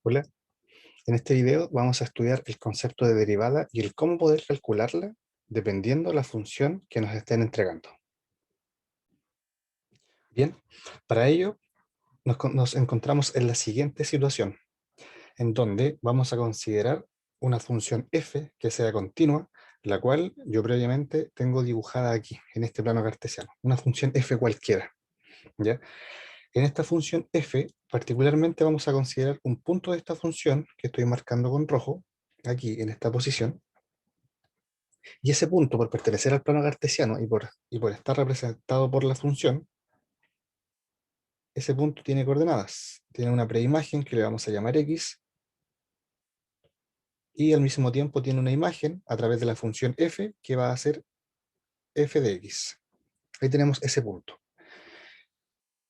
Hola, en este video vamos a estudiar el concepto de derivada y el cómo poder calcularla dependiendo la función que nos estén entregando. Bien, para ello nos encontramos en la siguiente situación, en donde vamos a considerar una función f que sea continua, la cual yo previamente tengo dibujada aquí, en este plano cartesiano, una función f cualquiera, ¿ya? En esta función f, particularmente vamos a considerar un punto de esta función, que estoy marcando con rojo, aquí en esta posición, y ese punto, por pertenecer al plano cartesiano y por estar representado por la función, ese punto tiene coordenadas. Tiene una preimagen que le vamos a llamar x, y al mismo tiempo tiene una imagen a través de la función f, que va a ser f de x. Ahí tenemos ese punto.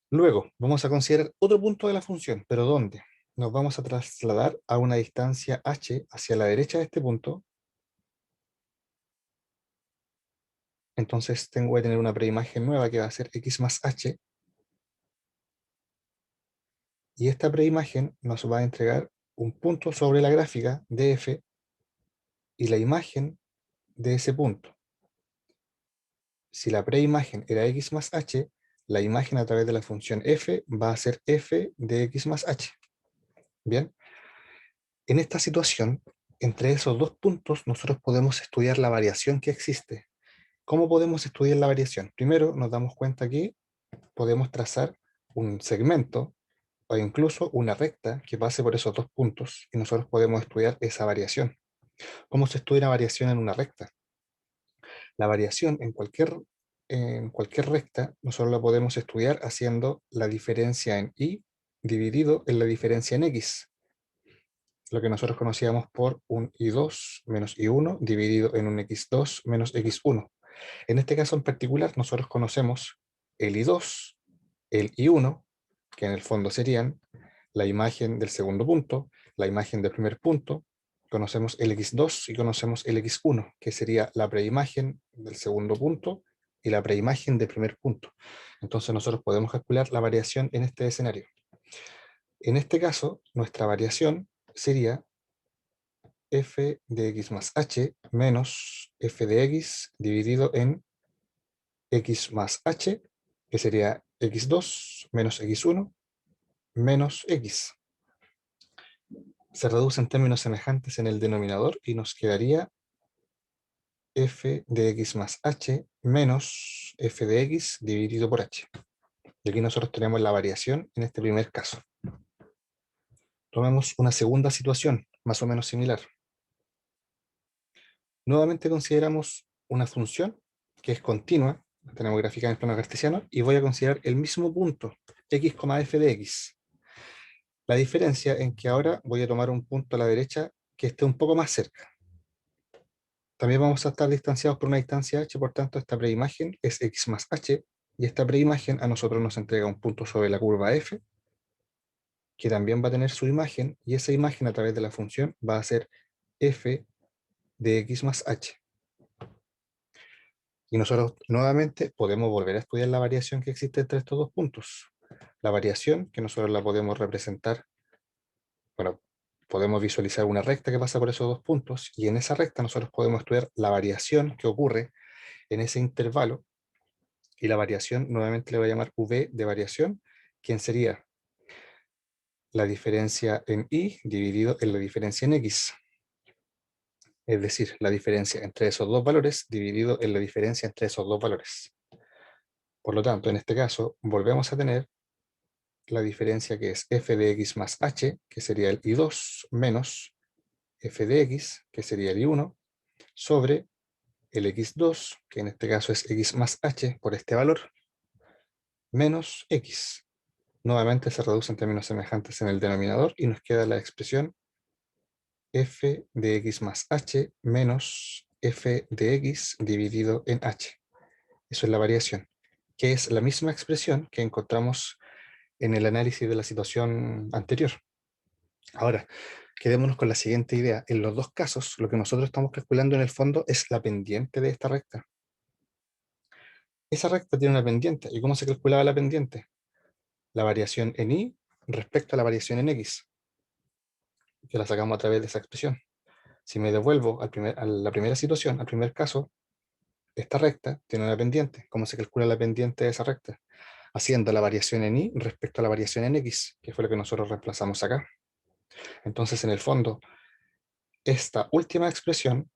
Luego, vamos a considerar otro punto de la función, pero ¿dónde? Nos vamos a trasladar a una distancia h hacia la derecha de este punto. Entonces voy a tener una preimagen nueva que va a ser x más h, y esta preimagen nos va a entregar un punto sobre la gráfica de f y la imagen de ese punto. Si la preimagen era x más h, la imagen a través de la función f va a ser f de x más h. Bien, en esta situación, entre esos dos puntos, nosotros podemos estudiar la variación que existe. ¿Cómo podemos estudiar la variación? Primero, nos damos cuenta que podemos trazar un segmento o incluso una recta que pase por esos dos puntos y nosotros podemos estudiar esa variación. ¿Cómo se estudia la variación en una recta? La variación en cualquier recta nosotros la podemos estudiar haciendo la diferencia en y dividido en la diferencia en x, lo que nosotros conocíamos por un y2 menos y1 dividido en un x2 menos x1. En este caso en particular nosotros conocemos el y2, el y1, que en el fondo serían la imagen del segundo punto, la imagen del primer punto, conocemos el x2 y conocemos el x1, que sería la preimagen del segundo punto y la preimagen del primer punto. Entonces nosotros podemos calcular la variación en este escenario. En este caso, nuestra variación sería f de x más h menos f de x dividido en x más h, que sería x2 menos x1 menos x. Se reduce en términos semejantes en el denominador y nos quedaría f de x más h menos f de x dividido por h. Y aquí nosotros tenemos la variación en este primer caso. Tomemos una segunda situación, más o menos similar. Nuevamente consideramos una función que es continua, la tenemos gráfica en el plano cartesiano, y voy a considerar el mismo punto, x, f de x. La diferencia en que ahora voy a tomar un punto a la derecha que esté un poco más cerca. También vamos a estar distanciados por una distancia h, por tanto esta preimagen es x más h, y esta preimagen a nosotros nos entrega un punto sobre la curva f, que también va a tener su imagen, y esa imagen a través de la función va a ser f de x más h. Y nosotros nuevamente podemos volver a estudiar la variación que existe entre estos dos puntos. La variación, que nosotros la podemos representar, bueno, podemos visualizar una recta que pasa por esos dos puntos, y en esa recta nosotros podemos estudiar la variación que ocurre en ese intervalo, y la variación nuevamente le voy a llamar v de variación, quien sería la diferencia en y dividido en la diferencia en x. Es decir, la diferencia entre esos dos valores dividido en la diferencia entre esos dos valores. Por lo tanto, en este caso, volvemos a tener la diferencia que es f de x más h, que sería el y2, menos f de x, que sería el y1, sobre el x2, que en este caso es x más h por este valor, menos x. Nuevamente se reducen términos semejantes en el denominador y nos queda la expresión f de x más h menos f de x dividido en h. Eso es la variación, que es la misma expresión que encontramos en el análisis de la situación anterior. Ahora, quedémonos con la siguiente idea. En los dos casos, lo que nosotros estamos calculando en el fondo es la pendiente de esta recta. Esa recta tiene una pendiente. ¿Y cómo se calculaba la pendiente? La variación en y respecto a la variación en x. que la sacamos a través de esa expresión. Si me devuelvo a la primera situación, al primer caso, esta recta tiene una pendiente. ¿Cómo se calcula la pendiente de esa recta? Haciendo la variación en y respecto a la variación en x, que fue lo que nosotros reemplazamos acá. Entonces, en el fondo, esta última expresión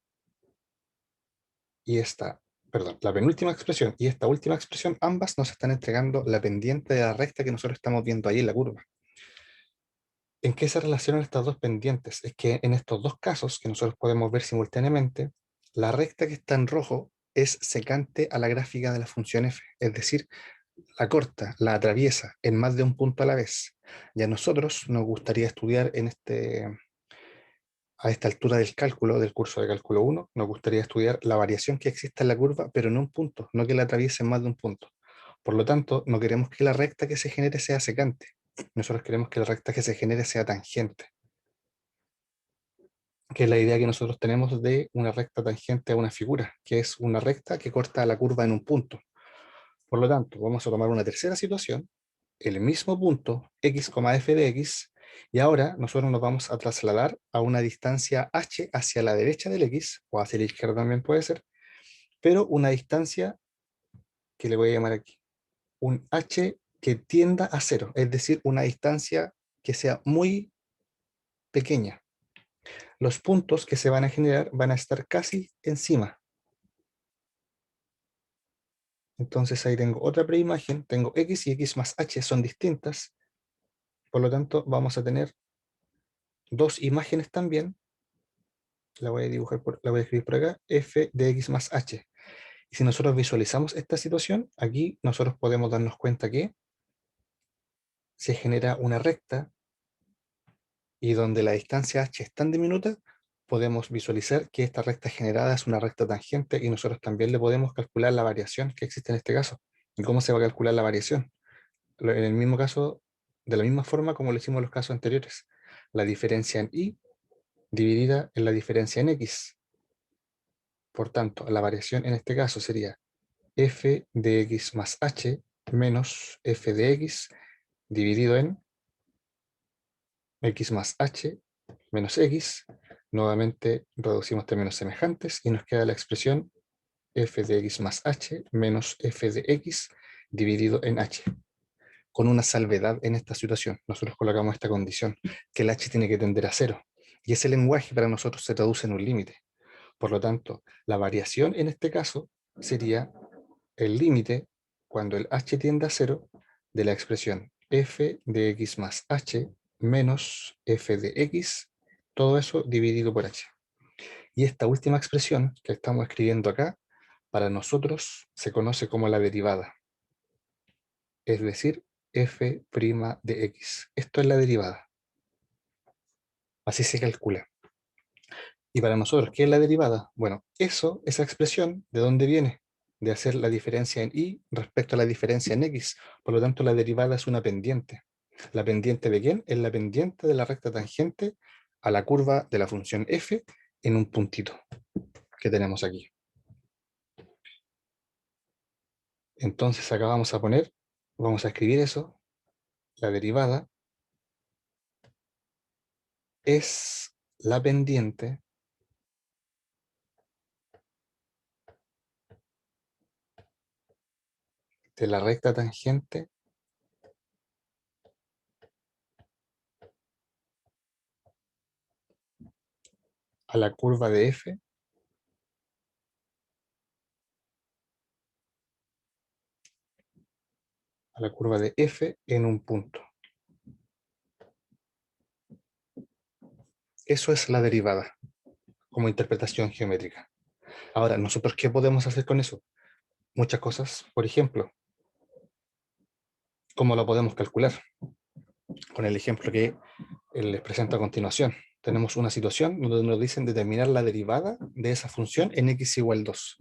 y esta, perdón, la penúltima expresión y esta última expresión, ambas nos están entregando la pendiente de la recta que nosotros estamos viendo ahí en la curva. ¿En qué se relacionan estas dos pendientes? Es que en estos dos casos, que nosotros podemos ver simultáneamente, la recta que está en rojo es secante a la gráfica de la función f, es decir, la corta, la atraviesa en más de un punto a la vez. Y a nosotros nos gustaría estudiar a esta altura del cálculo, del curso de cálculo 1, nos gustaría estudiar la variación que existe en la curva, pero en un punto, no que la atraviese en más de un punto. Por lo tanto, no queremos que la recta que se genere sea secante. Nosotros queremos que la recta que se genere sea tangente, que es la idea que nosotros tenemos de una recta tangente a una figura, que es una recta que corta la curva en un punto. Por lo tanto, vamos a tomar una tercera situación, el mismo punto, x, f de x, y ahora nosotros nos vamos a trasladar a una distancia h hacia la derecha del x, o hacia la izquierda también puede ser, pero una distancia que le voy a llamar aquí, un h que tienda a cero, es decir, una distancia que sea muy pequeña. Los puntos que se van a generar van a estar casi encima. Entonces ahí tengo otra preimagen, tengo x y x más h son distintas, por lo tanto vamos a tener dos imágenes también, la voy a dibujar, la voy a escribir por acá, f de x más h. Y si nosotros visualizamos esta situación, aquí nosotros podemos darnos cuenta que se genera una recta y donde la distancia h es tan diminuta, podemos visualizar que esta recta generada es una recta tangente y nosotros también le podemos calcular la variación que existe en este caso. ¿Y cómo se va a calcular la variación? En el mismo caso, de la misma forma como lo hicimos en los casos anteriores. La diferencia en y dividida en la diferencia en x. Por tanto, la variación en este caso sería f de x más h menos f de x dividido en x más h menos x. Nuevamente reducimos términos semejantes y nos queda la expresión f de x más h menos f de x dividido en h. Con una salvedad en esta situación. Nosotros colocamos esta condición, que el h tiene que tender a cero. Y ese lenguaje para nosotros se traduce en un límite. Por lo tanto, la variación en este caso sería el límite cuando el h tiende a cero de la expresión f de x más h menos f de x, todo eso dividido por h. Y esta última expresión que estamos escribiendo acá, para nosotros se conoce como la derivada, es decir, f' de x. Esto es la derivada. Así se calcula. Y para nosotros, ¿qué es la derivada? Bueno, eso, esa expresión, ¿de dónde viene? De hacer la diferencia en y respecto a la diferencia en x. Por lo tanto, la derivada es una pendiente. ¿La pendiente de quién? Es la pendiente de la recta tangente a la curva de la función f en un puntito que tenemos aquí. Entonces acá vamos a poner, vamos a escribir eso, la derivada es la pendiente de la recta tangente a la curva de f, a la curva de f en un punto. Eso es la derivada como interpretación geométrica. Ahora, ¿nosotros qué podemos hacer con eso? Muchas cosas. Por ejemplo, ¿cómo lo podemos calcular? Con el ejemplo que les presento a continuación. Tenemos una situación donde nos dicen determinar la derivada de esa función en x igual 2.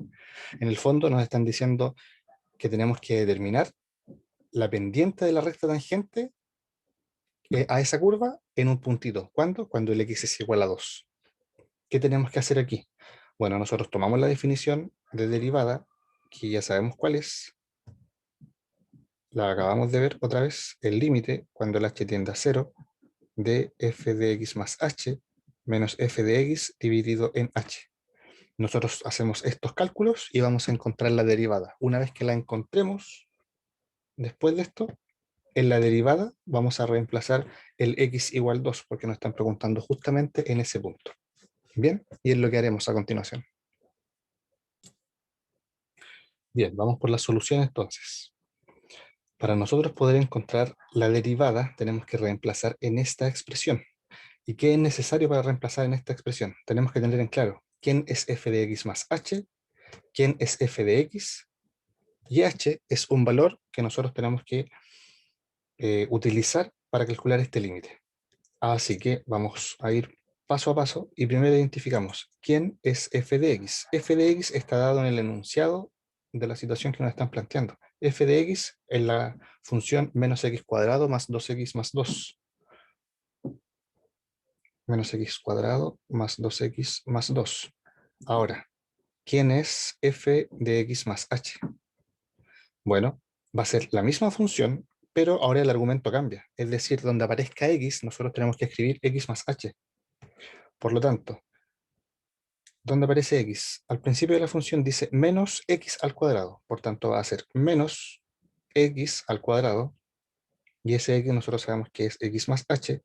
En el fondo nos están diciendo que tenemos que determinar la pendiente de la recta tangente a esa curva en un puntito. ¿Cuándo? Cuando el x es igual a 2. ¿Qué tenemos que hacer aquí? Bueno, nosotros tomamos la definición de derivada, que ya sabemos cuál es, la acabamos de ver otra vez, el límite cuando el h tiende a cero de f de x más h menos f de x dividido en h. Nosotros hacemos estos cálculos y vamos a encontrar la derivada. Una vez que la encontremos, después de esto, en la derivada vamos a reemplazar el x igual 2, porque nos están preguntando justamente en ese punto. Bien, y es lo que haremos a continuación. Bien, vamos por la solución entonces. Para nosotros poder encontrar la derivada, tenemos que reemplazar en esta expresión. ¿Y qué es necesario para reemplazar en esta expresión? Tenemos que tener en claro quién es f de x más h, quién es f de x, y h es un valor que nosotros tenemos que utilizar para calcular este límite. Así que vamos a ir paso a paso y primero identificamos quién es f de x. F de x está dado en el enunciado de la situación que nos están planteando. F de x es la función menos x cuadrado más 2x más 2. Menos x cuadrado más 2x más 2. Ahora, ¿quién es f de x más h? Bueno, va a ser la misma función, pero ahora el argumento cambia. Es decir, donde aparezca x, nosotros tenemos que escribir x más h. Por lo tanto, donde aparece x, al principio de la función dice menos x al cuadrado. Por tanto, va a ser menos x al cuadrado. Y ese x nosotros sabemos que es x más h,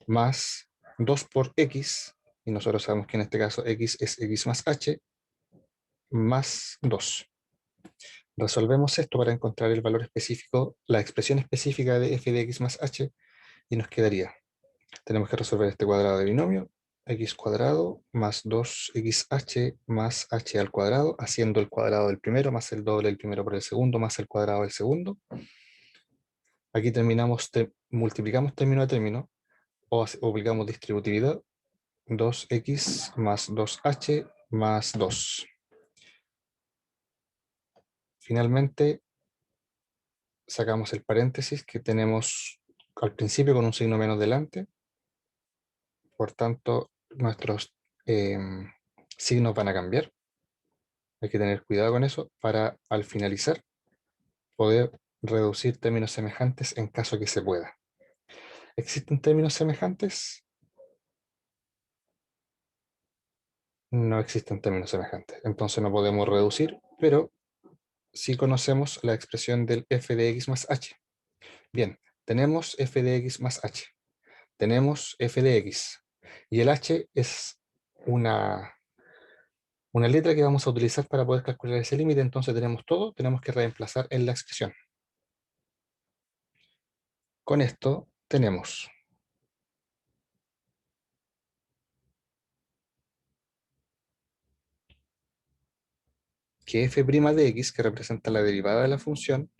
más 2 por x. Y nosotros sabemos que en este caso x es x más h, más 2. Resolvemos esto para encontrar el valor específico, la expresión específica de f de x más h, y nos quedaría, tenemos que resolver este cuadrado de binomio, x cuadrado más 2xh más h al cuadrado, haciendo el cuadrado del primero más el doble del primero por el segundo más el cuadrado del segundo. Aquí terminamos, multiplicamos término a término, o aplicamos distributividad, 2x más 2h más 2. Finalmente, sacamos el paréntesis que tenemos al principio con un signo menos delante. Por tanto, nuestros signos van a cambiar. Hay que tener cuidado con eso para, al finalizar, poder reducir términos semejantes en caso que se pueda. ¿Existen términos semejantes? No existen términos semejantes. Entonces no podemos reducir, pero sí conocemos la expresión del f de x más h. Bien, tenemos f de x más h. Tenemos f de x. Y el h es una letra que vamos a utilizar para poder calcular ese límite. Entonces tenemos todo, tenemos que reemplazar en la expresión. Con esto tenemos que f' de x, que representa la derivada de la función,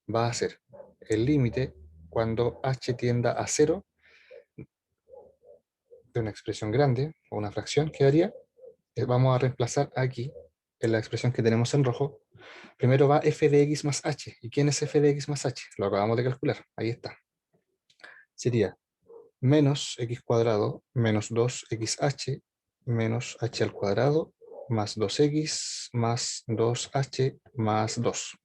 va a ser el límite cuando h tienda a 0 de una expresión grande, o una fracción quedaría. Vamos a reemplazar aquí, en la expresión que tenemos en rojo, primero va f de x más h. ¿Y quién es f de x más h? Lo acabamos de calcular, ahí está. Sería menos x cuadrado menos 2xh menos h al cuadrado más 2x más 2h más 2.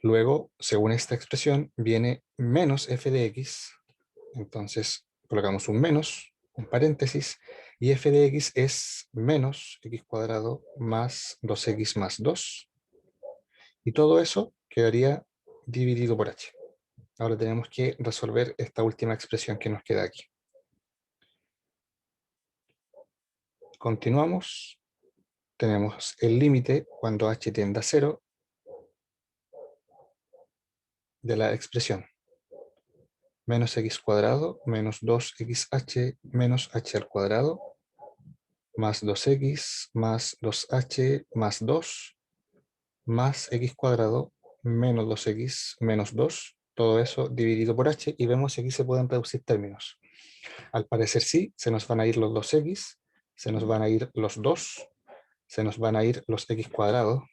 Luego, según esta expresión, viene menos f de x. Entonces, colocamos un menos, un paréntesis, y f de x es menos x cuadrado más 2x más 2. Y todo eso quedaría dividido por h. Ahora tenemos que resolver esta última expresión que nos queda aquí. Continuamos. Tenemos el límite cuando h tiende a 0 de la expresión. Menos x cuadrado menos 2xh menos h al cuadrado más 2x más 2h más 2 más x cuadrado menos 2x menos 2. Todo eso dividido por h, y vemos si aquí se pueden reducir términos. Al parecer sí, se nos van a ir los 2x, se nos van a ir los 2, se nos van a ir los x cuadrados,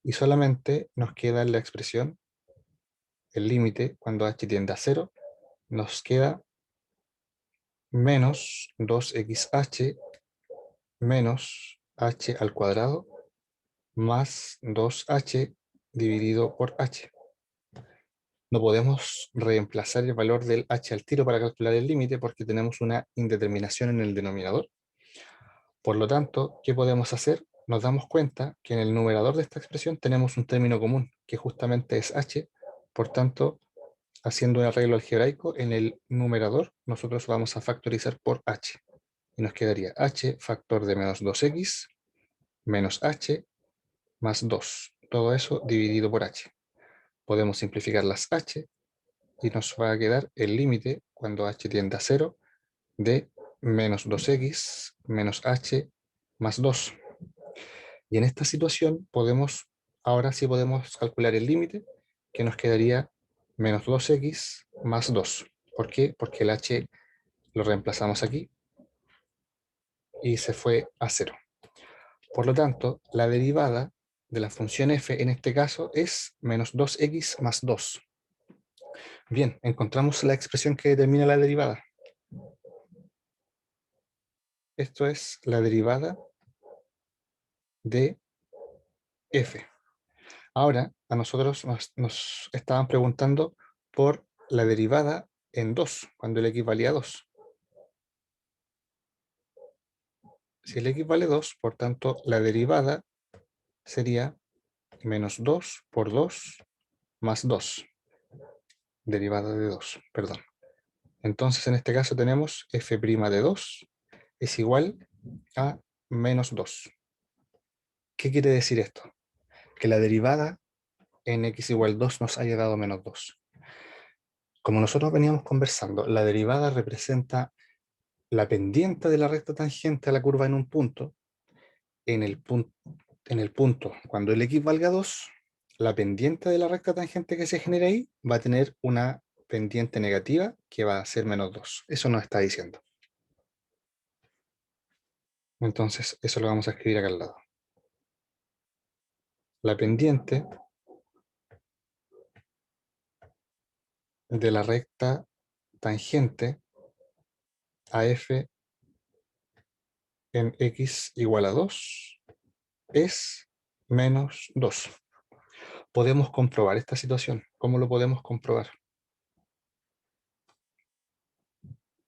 y solamente nos queda en la expresión el límite cuando h tiende a 0, nos queda menos 2xh menos h al cuadrado más 2h dividido por h. no podemos reemplazar el valor del h al tiro para calcular el límite porque tenemos una indeterminación en el denominador. Por lo tanto, ¿qué podemos hacer? Nos damos cuenta que en el numerador de esta expresión tenemos un término común, que justamente es h. Por tanto, haciendo un arreglo algebraico, en el numerador nosotros vamos a factorizar por h. Y nos quedaría h factor de menos 2x menos h más 2. Todo eso dividido por h. Podemos simplificar las h y nos va a quedar el límite cuando h tiende a 0 de menos 2x menos h más 2. Y en esta situación ahora sí podemos calcular el límite, que nos quedaría menos 2x más 2. ¿Por qué? Porque el h lo reemplazamos aquí y se fue a 0. Por lo tanto, la derivada de la función f en este caso es menos 2x más 2. Bien, encontramos la expresión que determina la derivada. Esto es la derivada de f. Ahora, a nosotros nos estaban preguntando por la derivada en 2, cuando el x valía 2. Si el x vale 2, por tanto, la derivada sería menos 2 por 2 más 2. Derivada de 2, perdón. Entonces, en este caso tenemos f' de 2 es igual a menos 2. ¿Qué quiere decir esto? Que la derivada en x igual 2 nos haya dado menos 2. Como nosotros veníamos conversando, la derivada representa la pendiente de la recta tangente a la curva en un punto. En el punto, cuando el x valga 2, la pendiente de la recta tangente que se genera ahí va a tener una pendiente negativa que va a ser menos 2. Eso nos está diciendo. Entonces, eso lo vamos a escribir acá al lado. La pendiente de la recta tangente a f en x igual a 2 es menos 2. Podemos comprobar esta situación. ¿Cómo lo podemos comprobar?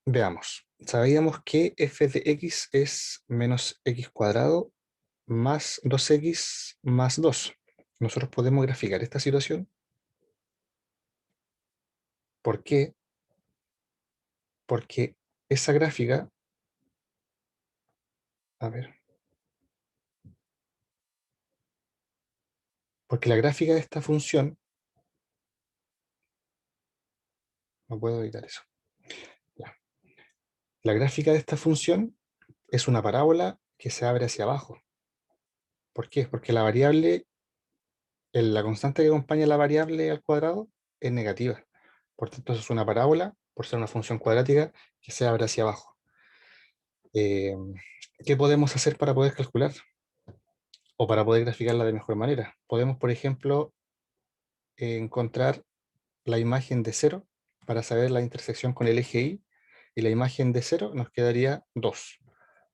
Veamos. Sabíamos que f de x es menos x cuadrado más 2x más 2. Nosotros podemos graficar esta situación. ¿Por qué? Porque esa gráfica, a ver, porque la gráfica de esta función, no puedo evitar eso. Ya. La gráfica de esta función es una parábola que se abre hacia abajo. ¿Por qué? Porque la variable, la constante que acompaña la variable al cuadrado es negativa. Por tanto, es una parábola, por ser una función cuadrática, que se abre hacia abajo. Eh, ¿Qué podemos hacer para poder calcular? O para poder graficarla de mejor manera. Podemos, por ejemplo, encontrar la imagen de 0 para saber la intersección con el eje Y, y la imagen de 0 nos quedaría 2.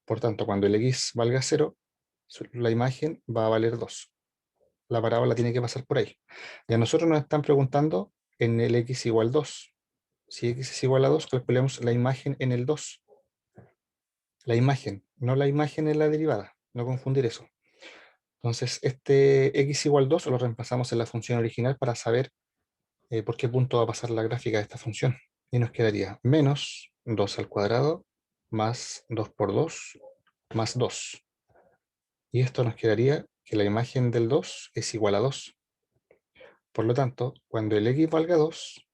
Por tanto, cuando el x valga 0, la imagen va a valer 2. La parábola tiene que pasar por ahí. Y a nosotros nos están preguntando en el x igual 2. Si x es igual a 2, calculemos la imagen en el 2. La imagen, no la imagen en la derivada. No confundir eso. Entonces, este x igual 2 lo reemplazamos en la función original para saber por qué punto va a pasar la gráfica de esta función. Y nos quedaría menos 2 al cuadrado más 2 por 2 más 2. Y esto nos quedaría que la imagen del 2 es igual a 2. Por lo tanto, cuando el x valga 2,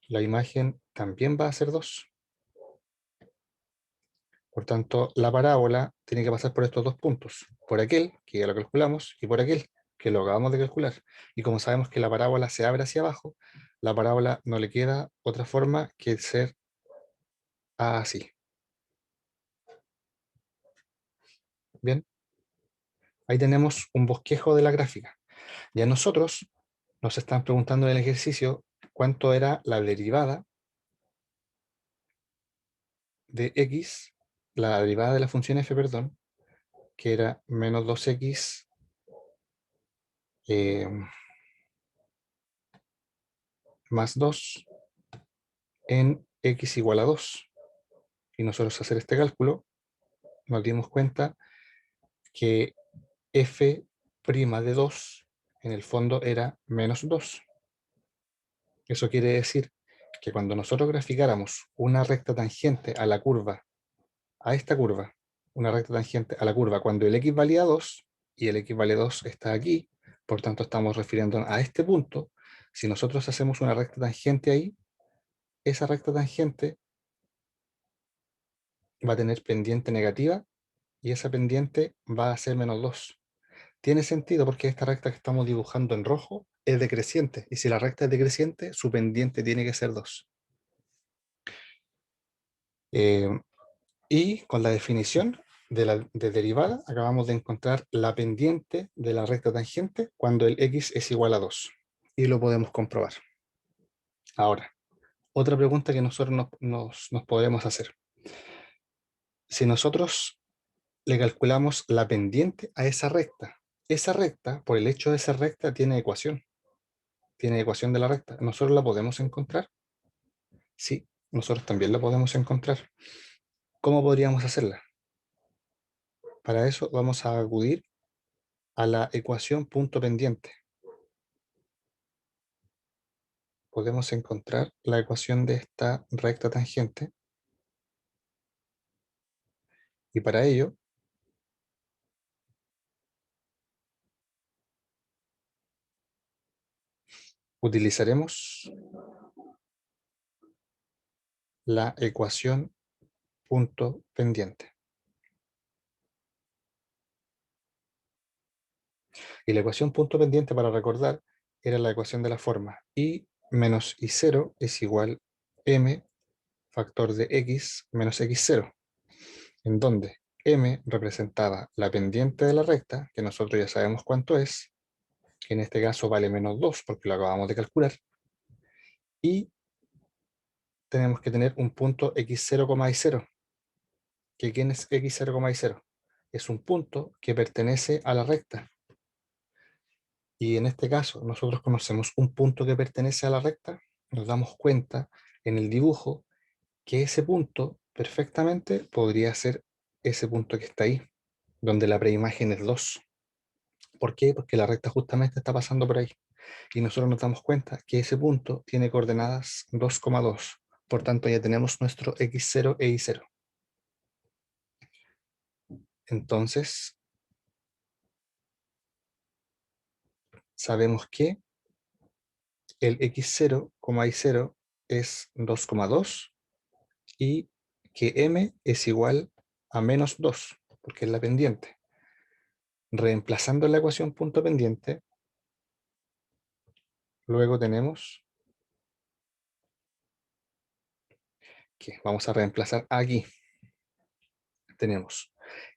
la imagen también va a ser 2. Por tanto, la parábola tiene que pasar por estos dos puntos, por aquel, que ya lo calculamos, y por aquel, que lo acabamos de calcular. Y como sabemos que la parábola se abre hacia abajo, la parábola no le queda otra forma que ser así. Bien, ahí tenemos un bosquejo de la gráfica. Y a nosotros nos están preguntando en el ejercicio cuánto era la derivada de x, la derivada de la función f, perdón, que era menos 2x más 2 en x igual a 2. Y nosotros hacer este cálculo nos dimos cuenta que f' de 2 en el fondo era menos 2. Eso quiere decir que cuando nosotros graficáramos una recta tangente a la curva, a esta curva, una recta tangente a la curva, cuando el x valía 2 y el x vale 2 está aquí, por tanto estamos refiriéndonos a este punto, si nosotros hacemos una recta tangente ahí, esa recta tangente va a tener pendiente negativa y esa pendiente va a ser menos 2. Tiene sentido porque esta recta que estamos dibujando en rojo es decreciente, y si la recta es decreciente, su pendiente tiene que ser 2. Y con la definición de derivada, acabamos de encontrar la pendiente de la recta tangente cuando el x es igual a 2. Y lo podemos comprobar. Ahora, otra pregunta que nosotros nos podemos hacer. Si nosotros le calculamos la pendiente a esa recta, por el hecho de ser recta, tiene ecuación de la recta. ¿Nosotros la podemos encontrar? Sí, nosotros también la podemos encontrar. ¿Cómo podríamos hacerla? Para eso vamos a acudir a la ecuación punto pendiente. Podemos encontrar la ecuación de esta recta tangente, y para ello utilizaremos la ecuación punto pendiente. Y la ecuación punto pendiente, para recordar, era la ecuación de la forma y menos y0 es igual m factor de x menos x0, en donde m representaba la pendiente de la recta, que nosotros ya sabemos cuánto es, que en este caso vale menos 2 porque lo acabamos de calcular, y tenemos que tener un punto x0, y0. ¿Que quién es x0, y0? Es un punto que pertenece a la recta. Y en este caso, nosotros conocemos un punto que pertenece a la recta, nos damos cuenta en el dibujo que ese punto perfectamente podría ser ese punto que está ahí, donde la preimagen es 2. ¿Por qué? Porque la recta justamente está pasando por ahí. Y nosotros nos damos cuenta que ese punto tiene coordenadas 2,2. Por tanto, ya tenemos nuestro x0 e y0. Entonces, sabemos que el x0, y0 es 2,2 y que m es igual a menos 2, porque es la pendiente. Reemplazando la ecuación punto pendiente, luego tenemos que vamos a reemplazar aquí. Tenemos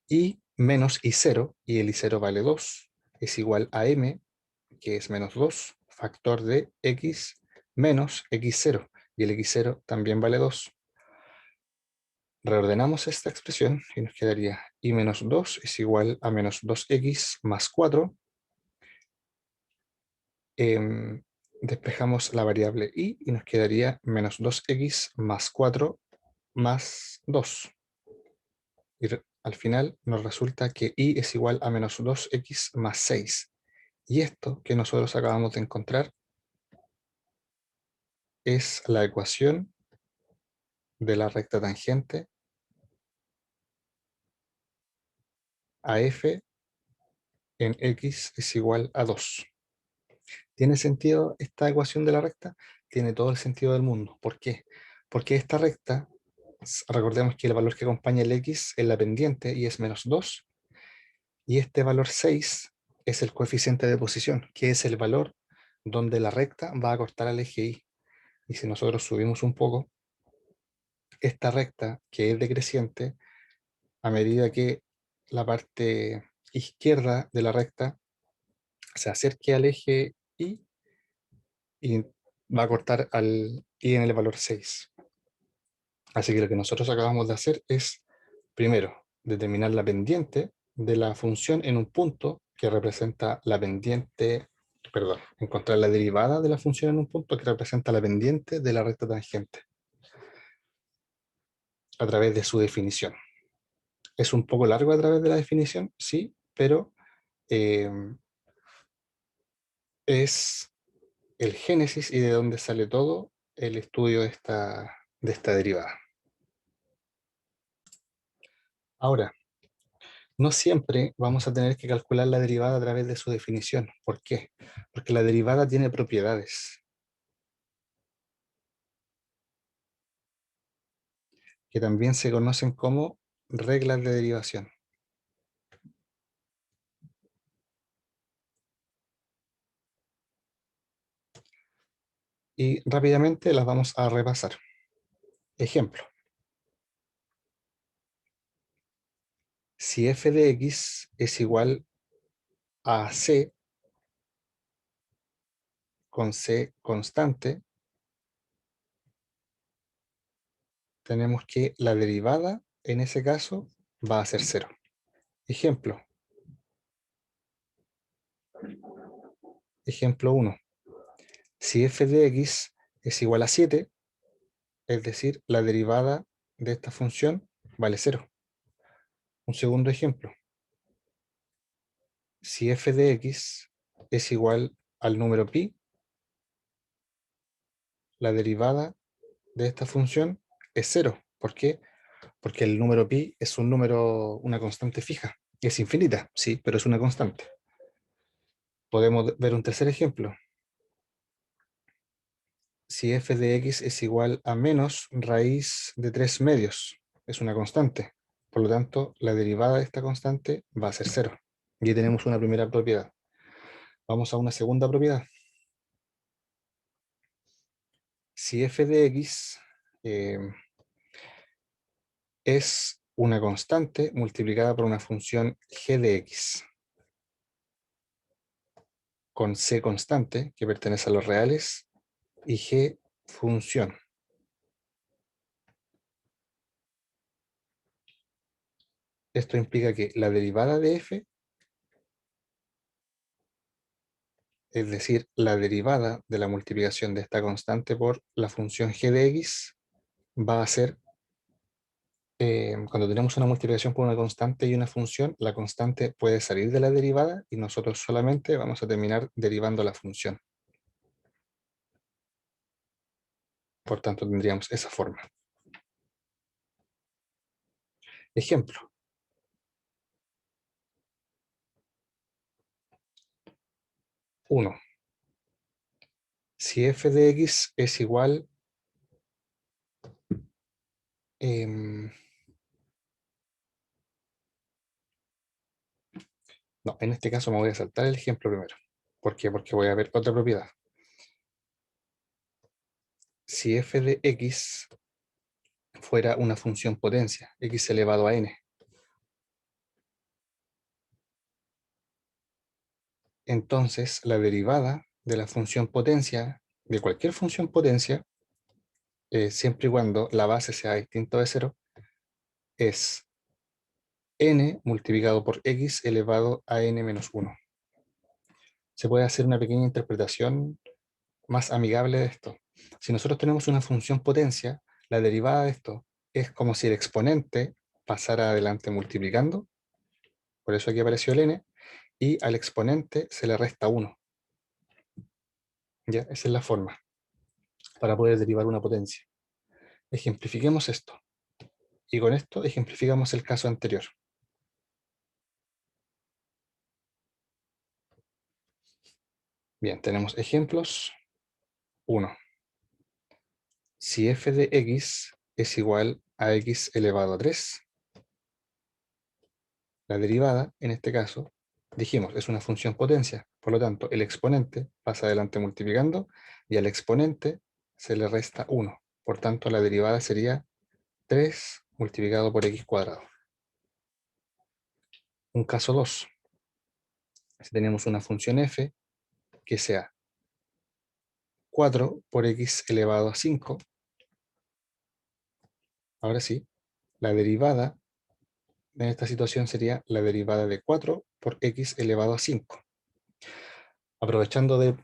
y menos y0, y el y0 vale 2, es igual a m, que es menos 2, factor de x menos x0, y el x0 también vale 2. Reordenamos esta expresión y nos quedaría y menos 2 es igual a menos 2x más 4. Despejamos la variable y nos quedaría menos 2x más 4 más 2. Y al final nos resulta que y es igual a menos 2x más 6. Y esto que nosotros acabamos de encontrar es la ecuación de la recta tangente a f en x es igual a 2. ¿Tiene sentido esta ecuación de la recta? Tiene todo el sentido del mundo. ¿Por qué? Porque esta recta, recordemos que el valor que acompaña el x es la pendiente y es menos 2, y este valor 6 es el coeficiente de posición, que es el valor donde la recta va a cortar al eje y. Y si nosotros subimos un poco, esta recta, que es decreciente, a medida que la parte izquierda de la recta se acerque al eje y va a cortar al y en el valor 6. Así que lo que nosotros acabamos de hacer es, primero, determinar la pendiente de la función en un punto que representa la pendiente perdón, encontrar la derivada de la función en un punto que representa la pendiente de la recta tangente a través de su definición. Es un poco largo a través de la definición, sí, pero eh, es el génesis y de donde sale todo el estudio de esta derivada. Ahora, no siempre vamos a tener que calcular la derivada a través de su definición. ¿Por qué? Porque la derivada tiene propiedades que también se conocen como reglas de derivación. Y rápidamente las vamos a repasar. Ejemplo, si f de x es igual a c con c constante, tenemos que la derivada en ese caso va a ser cero. Ejemplo, ejemplo 1. Si f de x es igual a 7, es decir, la derivada de esta función vale cero. Un segundo ejemplo, si f de x es igual al número pi, la derivada de esta función es cero. ¿Por qué? Porque el número pi es un número, una constante fija. Es infinita, sí, pero es una constante. Podemos ver un tercer ejemplo. Si f de x es igual a menos raíz de 3 medios, es una constante. Por lo tanto, la derivada de esta constante va a ser cero. Y tenemos una primera propiedad. Vamos a una segunda propiedad. Si f de x es una constante multiplicada por una función g de x con c constante, que pertenece a los reales, y g función. Esto implica que la derivada de f, es decir, la derivada de la multiplicación de esta constante por la función g de x, va a ser, cuando tenemos una multiplicación por una constante y una función, la constante puede salir de la derivada y nosotros solamente vamos a terminar derivando la función. Por tanto, tendríamos esa forma. Ejemplo. Uno. Si f de x es igual, no, en este caso me voy a saltar el ejemplo primero. ¿Por qué? Porque voy a ver otra propiedad. Si f de x fuera una función potencia, x elevado a n, entonces la derivada de la función potencia, de cualquier función potencia, siempre y cuando la base sea distinta de cero, es n multiplicado por x elevado a n menos 1. Se puede hacer una pequeña interpretación más amigable de esto. Si nosotros tenemos una función potencia, la derivada de esto es como si el exponente pasara adelante multiplicando, por eso aquí apareció el n, y al exponente se le resta 1. ¿Ya? Esa es la forma para poder derivar una potencia. Ejemplifiquemos esto. Y con esto ejemplificamos el caso anterior. Bien, tenemos ejemplos. 1. Si f de x es igual a x elevado a 3, la derivada, en este caso, dijimos, es una función potencia. Por lo tanto, el exponente pasa adelante multiplicando y al exponente se le resta 1. Por tanto, la derivada sería 3 multiplicado por x cuadrado. Un caso 2. Si tenemos una función f que sea 4 por x elevado a 5, ahora sí, la derivada en esta situación sería la derivada de 4 por x elevado a 5. Aprovechando de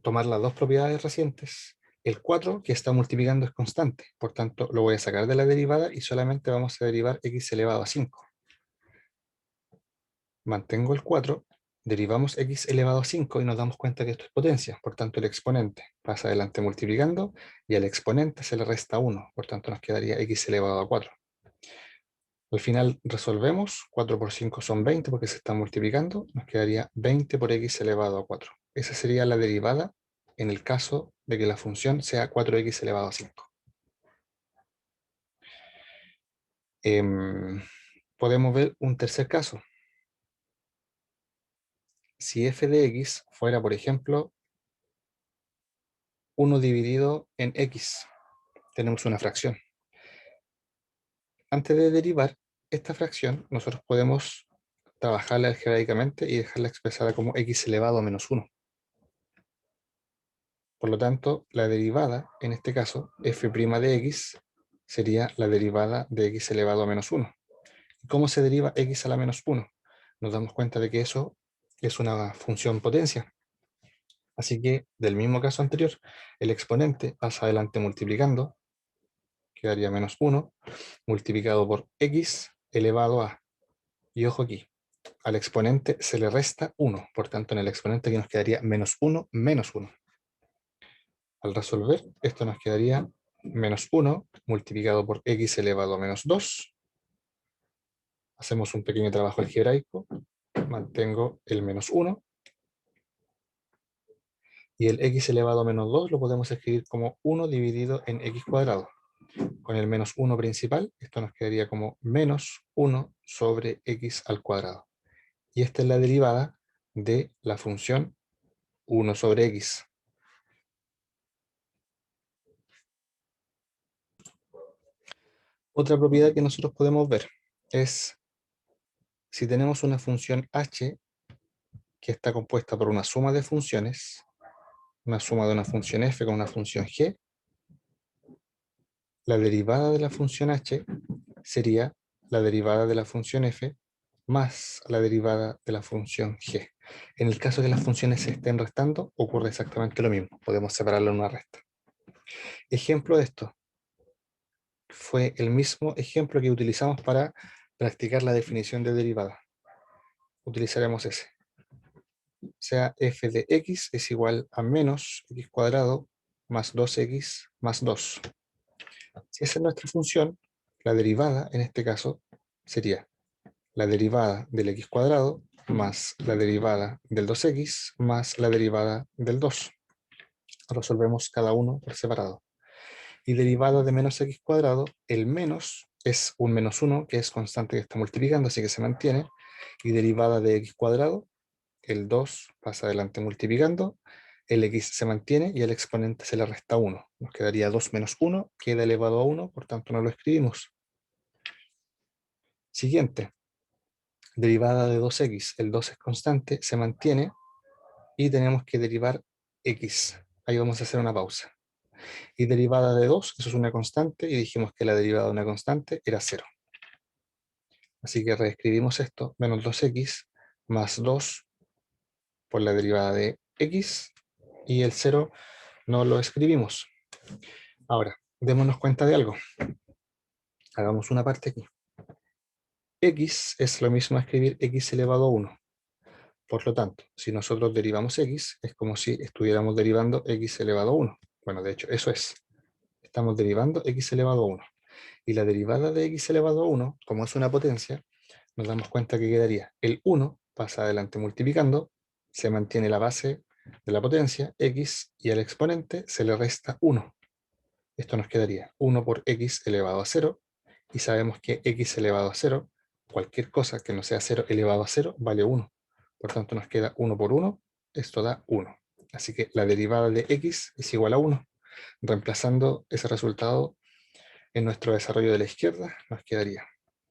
tomar las dos propiedades recientes, el 4 que está multiplicando es constante, por tanto lo voy a sacar de la derivada y solamente vamos a derivar x elevado a 5. Mantengo el 4, derivamos x elevado a 5 y nos damos cuenta que esto es potencia, por tanto el exponente pasa adelante multiplicando y al exponente se le resta 1, por tanto nos quedaría x elevado a 4. Al final resolvemos, 4 por 5 son 20 porque se están multiplicando, nos quedaría 20 por x elevado a 4. Esa sería la derivada en el caso de que la función sea 4x elevado a 5. Podemos ver un tercer caso. Si f de x fuera, por ejemplo, 1 dividido en x, tenemos una fracción. Antes de derivar esta fracción, nosotros podemos trabajarla algebraicamente y dejarla expresada como x elevado a menos 1. Por lo tanto, la derivada, en este caso, f' de x, sería la derivada de x elevado a menos 1. ¿Cómo se deriva x a la menos 1? Nos damos cuenta de que eso es una función potencia. Así que, del mismo caso anterior, el exponente pasa adelante multiplicando, quedaría menos 1, multiplicado por x elevado a. Y ojo aquí, al exponente se le resta 1, por tanto en el exponente aquí nos quedaría menos 1 menos 1. Al resolver, esto nos quedaría menos 1 multiplicado por x elevado a menos 2. Hacemos un pequeño trabajo algebraico, mantengo el menos 1, y el x elevado a menos 2 lo podemos escribir como 1 dividido en x cuadrado. Con el menos 1 principal, esto nos quedaría como menos 1 sobre x al cuadrado. Y esta es la derivada de la función 1 sobre x. Otra propiedad que nosotros podemos ver es si tenemos una función h que está compuesta por una suma de funciones, una suma de una función f con una función g, la derivada de la función h sería la derivada de la función f más la derivada de la función g. En el caso de que las funciones se estén restando, ocurre exactamente lo mismo. Podemos separarlo en una resta. Ejemplo de esto fue el mismo ejemplo que utilizamos para practicar la definición de derivada. Utilizaremos ese. O sea, f de x es igual a menos x cuadrado más 2x más 2. Si esa es nuestra función, la derivada en este caso sería la derivada del x cuadrado más la derivada del 2x más la derivada del 2. Resolvemos cada uno por separado. Y derivada de menos x cuadrado, el menos es un menos 1, que es constante que está multiplicando, así que se mantiene. Y derivada de x cuadrado, el 2 pasa adelante multiplicando, el x se mantiene y el exponente se le resta 1. Nos quedaría 2 menos 1, queda elevado a 1, por tanto no lo escribimos. Siguiente, derivada de 2x, el 2 es constante, se mantiene y tenemos que derivar x. Ahí vamos a hacer una pausa. Y derivada de 2, eso es una constante, y dijimos que la derivada de una constante era 0. Así que reescribimos esto, menos 2x más 2 por la derivada de x, y el 0 no lo escribimos. Ahora, démonos cuenta de algo. Hagamos una parte aquí. X es lo mismo a escribir x elevado a 1. Por lo tanto, si nosotros derivamos x, es como si estuviéramos derivando x elevado a 1. Bueno, de hecho, eso es. Estamos derivando x elevado a 1. Y la derivada de x elevado a 1, como es una potencia, nos damos cuenta que quedaría el 1, pasa adelante multiplicando, se mantiene la base de la potencia, x, y al exponente se le resta 1. Esto nos quedaría 1 por x elevado a 0, y sabemos que x elevado a 0, cualquier cosa que no sea 0 elevado a 0, vale 1. Por tanto, nos queda 1 por 1, esto da 1. Así que la derivada de x es igual a 1. Reemplazando ese resultado en nuestro desarrollo de la izquierda, nos quedaría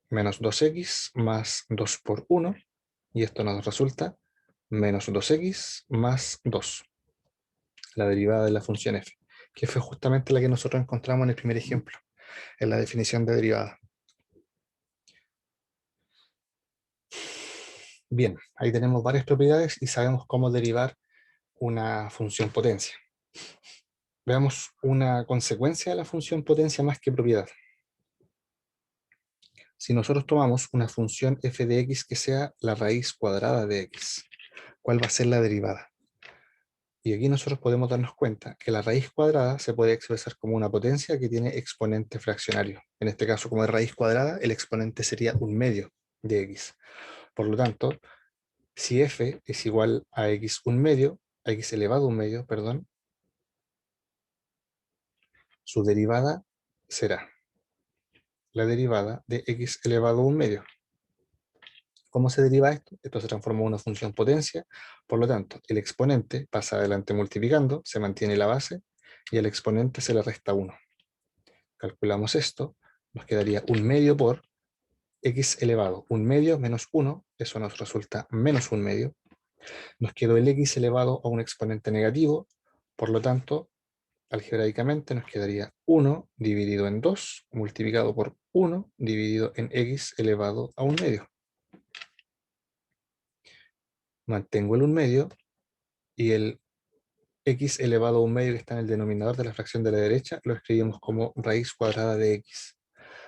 menos 2x más 2 por 1, y esto nos resulta menos 2x más 2, la derivada de la función f, que fue justamente la que nosotros encontramos en el primer ejemplo, en la definición de derivada. Bien, ahí tenemos varias propiedades y sabemos cómo derivar una función potencia. Veamos una consecuencia de la función potencia más que propiedad. Si nosotros tomamos una función f de x que sea la raíz cuadrada de x, ¿cuál va a ser la derivada? Y aquí nosotros podemos darnos cuenta que la raíz cuadrada se puede expresar como una potencia que tiene exponente fraccionario. En este caso, como es raíz cuadrada, el exponente sería un medio de x. Por lo tanto, si f es igual a x un medio, a x elevado a un medio, perdón, su derivada será la derivada de x elevado a un medio. ¿Cómo se deriva esto? Esto se transforma en una función potencia, por lo tanto, el exponente pasa adelante multiplicando, se mantiene la base, y al exponente se le resta 1. Calculamos esto, nos quedaría un medio por x elevado. Un medio menos 1, eso nos resulta menos un medio. Nos quedó el x elevado a un exponente negativo, por lo tanto, algebraicamente nos quedaría 1 dividido en 2, multiplicado por 1 dividido en x elevado a un medio. Mantengo el un medio y el x elevado a un medio que está en el denominador de la fracción de la derecha lo escribimos como raíz cuadrada de x.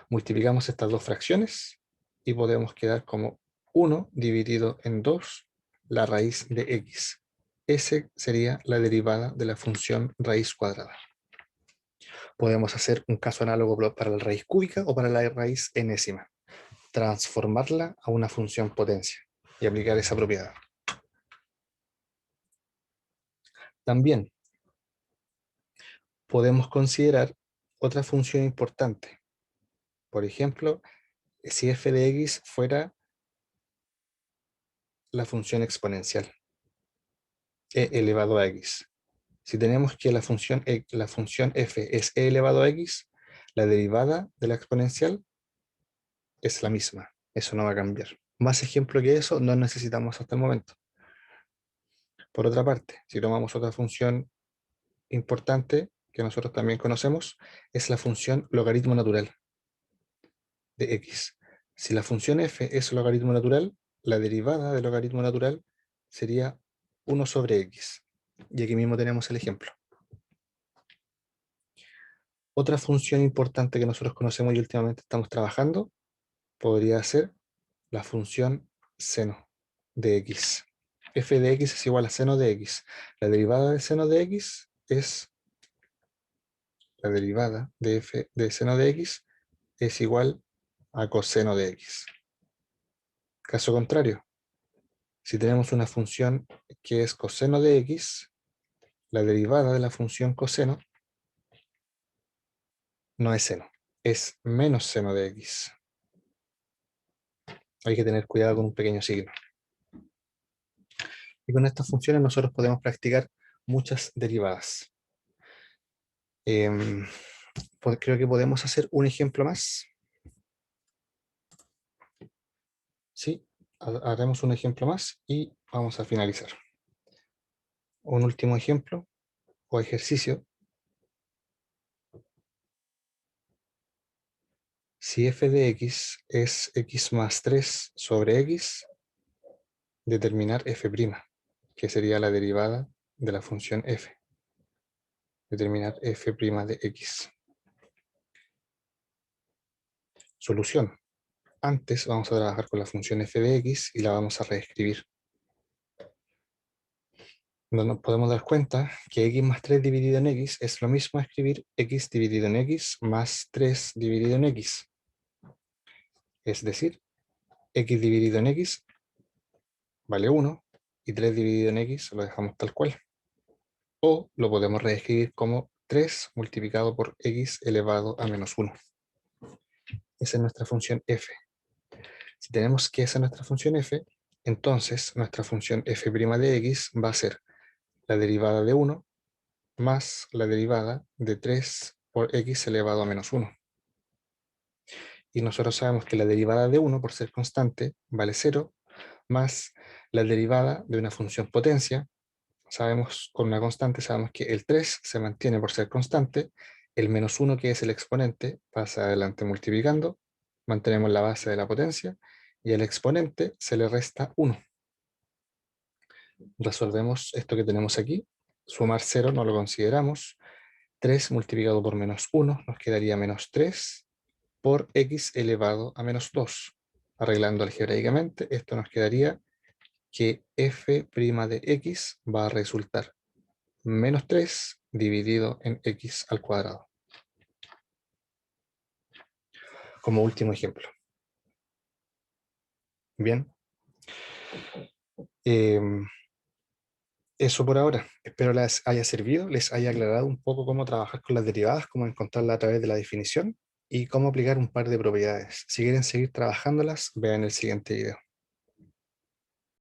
Multiplicamos estas dos fracciones y podemos quedar como 1 dividido en 2 la raíz de x. Esa sería la derivada de la función raíz cuadrada. Podemos hacer un caso análogo para la raíz cúbica o para la raíz enésima. Transformarla a una función potencia y aplicar esa propiedad. También podemos considerar otra función importante. Por ejemplo, si f de x fuera la función exponencial, e elevado a x. Si tenemos que la función f es e elevado a x, la derivada de la exponencial es la misma. Eso no va a cambiar. Más ejemplo que eso no necesitamos hasta el momento. Por otra parte, si tomamos otra función importante que nosotros también conocemos, es la función logaritmo natural de x. Si la función f es logaritmo natural, la derivada del logaritmo natural sería 1 sobre x. Y aquí mismo tenemos el ejemplo. Otra función importante que nosotros conocemos y últimamente estamos trabajando podría ser la función seno de x. F de x es igual a seno de x. La derivada de seno de x es la derivada de f de seno de x es igual a coseno de x. Caso contrario, si tenemos una función que es coseno de x, la derivada de la función coseno no es seno, es menos seno de x. Hay que tener cuidado con un pequeño signo. Y con estas funciones nosotros podemos practicar muchas derivadas. Creo que podemos hacer un ejemplo más. Sí, haremos un ejemplo más y vamos a finalizar. Un último ejemplo o ejercicio. Si f de x es x más 3 sobre x, determinar f', que sería la derivada de la función f. Determinar f' de x. Solución. Antes vamos a trabajar con la función f de x y la vamos a reescribir. Nos podemos dar cuenta que x más 3 dividido en x es lo mismo a escribir x dividido en x más 3 dividido en x. Es decir, x dividido en x vale 1 y 3 dividido en x lo dejamos tal cual. O lo podemos reescribir como 3 multiplicado por x elevado a menos 1. Esa es nuestra función f. Si tenemos que esa es nuestra función f, entonces nuestra función f' de x va a ser la derivada de 1 más la derivada de 3 por x elevado a menos 1. Y nosotros sabemos que la derivada de 1, por ser constante, vale 0, más la derivada de una función potencia. Sabemos, con una constante, sabemos que el 3 se mantiene por ser constante, el menos 1, que es el exponente, pasa adelante multiplicando, mantenemos la base de la potencia, y al exponente se le resta 1. Resolvemos esto que tenemos aquí. Sumar 0 no lo consideramos. 3 multiplicado por menos 1 nos quedaría menos 3 por x elevado a menos 2. Arreglando algebraicamente, esto nos quedaría que f' de x va a resultar menos 3 dividido en x al cuadrado. Como último ejemplo. Bien. Eso por ahora. Espero les haya servido, les haya aclarado un poco cómo trabajar con las derivadas, cómo encontrarlas a través de la definición y cómo aplicar un par de propiedades. Si quieren seguir trabajándolas, vean el siguiente video.